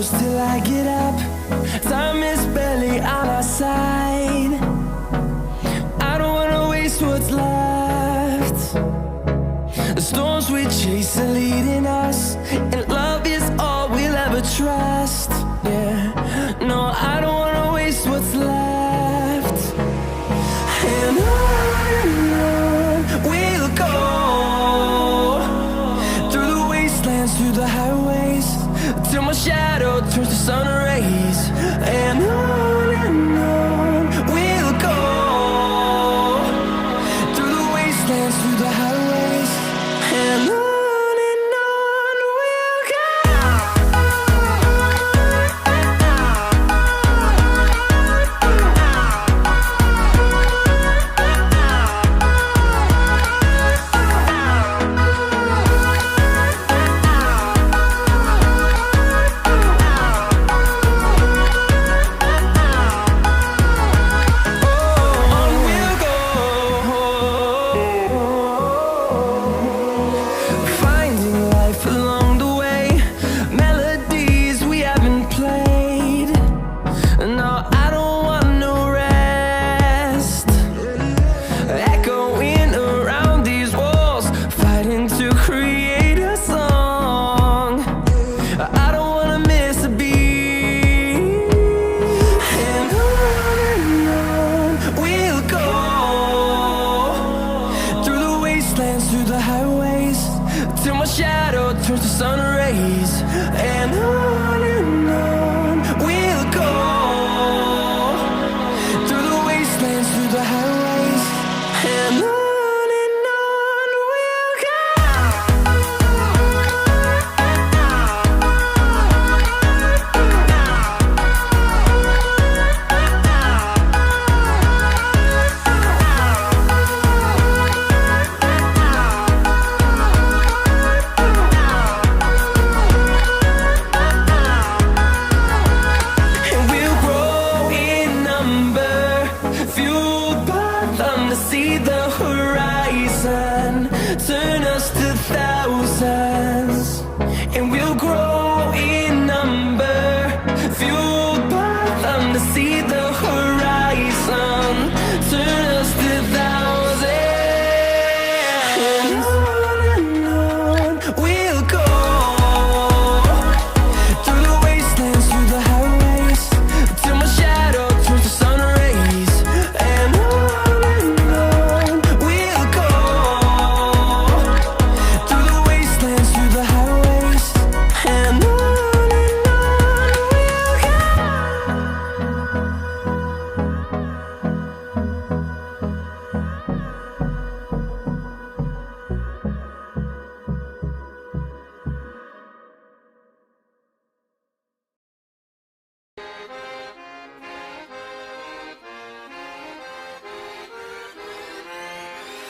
close till I get up. Time is barely on our side. I don't wanna waste what's left. The storms we chase are leading us, and love is all we'll ever trust. Yeah, no, I don't wanna waste what's left. And on we'll go, through the wastelands, through the highways, till my shadow turns to sun rays. And on we'll go, through the wastelands, through the highways, and on.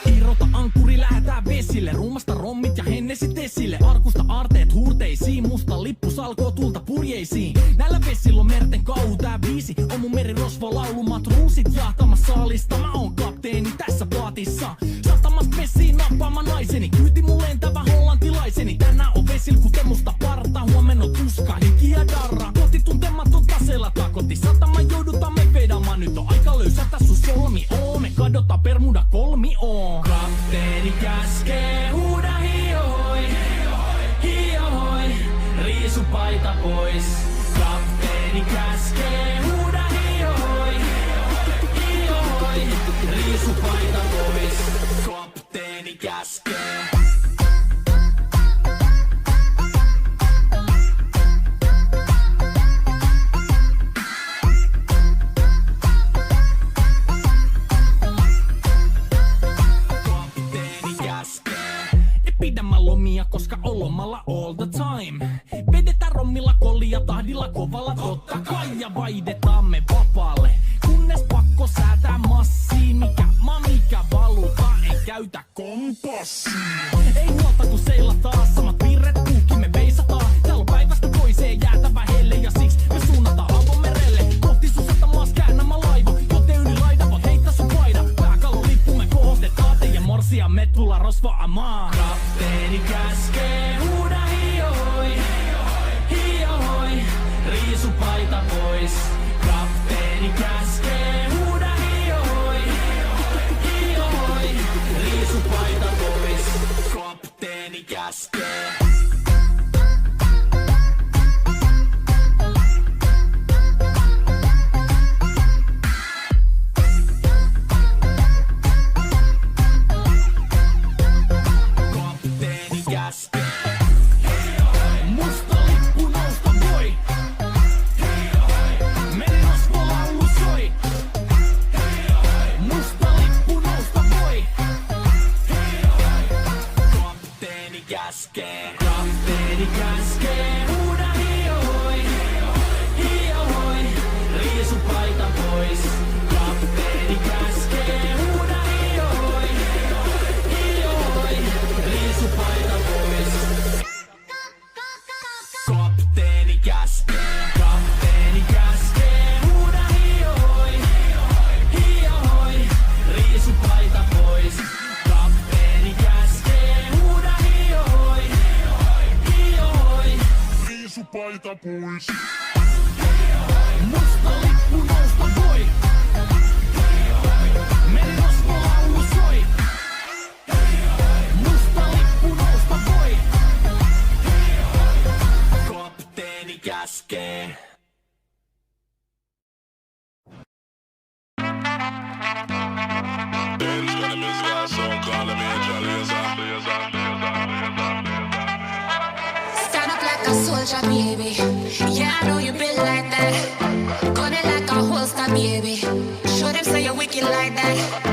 Irrota ankkuri, lähetään vesille. Rummasta rommit ja hennesit esille. Arkusta aarteet huurteisiin. Musta lippu salkoo tulta purjeisiin. Näillä vesillä on merten kauhu. Tää biisi on mun merirosvo laulu. Matruusit jahtamassa saalista. Mä oon kapteeni tässä paatissa. Satamasta messiin nappaama naiseni. Kyyti mun lentävä hollantilaiseni. Tänään on vesil kuten musta parta. Huomenna on tuska, hiki ja darra. Koti tuntematon taseella takoti. Satama joudutaan me vedamaan. Nyt on aika löysätä sun solmi. Me kadota Bermuda kolmioon. Kapteeni käskee, huuda hiohoi, hiohoi, riisu paita pois. Kapteeni käskee, huuda hiohoi, hiohoi, riisu paita pois. Kapteeni käskee. Koska on lomalla all the time. Vedetään rommilla kollia tahdilla kovalla totta kai. Ja vaihdetaan me vapaalle. Kunnes pakko säätää massiin. Mikä valuta ei käytä kompassia. Ei huolta kun seilataan samat virret puhki me veisataan. Täällä on päivästä toiseen jäätävä helle. Ja siksi me suunnataan avomerelle. Kohti sun satamaas käännämä laiva. Joten yli laida voit heittää sun paida. Pääkalon lippu me kohostetaan. Teidän morsia me tulla rosvaamaan. Kapteeni käskee, huuda hiohoi, hiohoi, meitä pois. Musta lippu nousta voi. Merirosvolaulu soi. Musta lippu nousta voi. Kapteeni käskee. Stand up like a soldier, baby. Yeah, I know you been like that. Gun it like a holster, baby. Show them say you're wicked like that.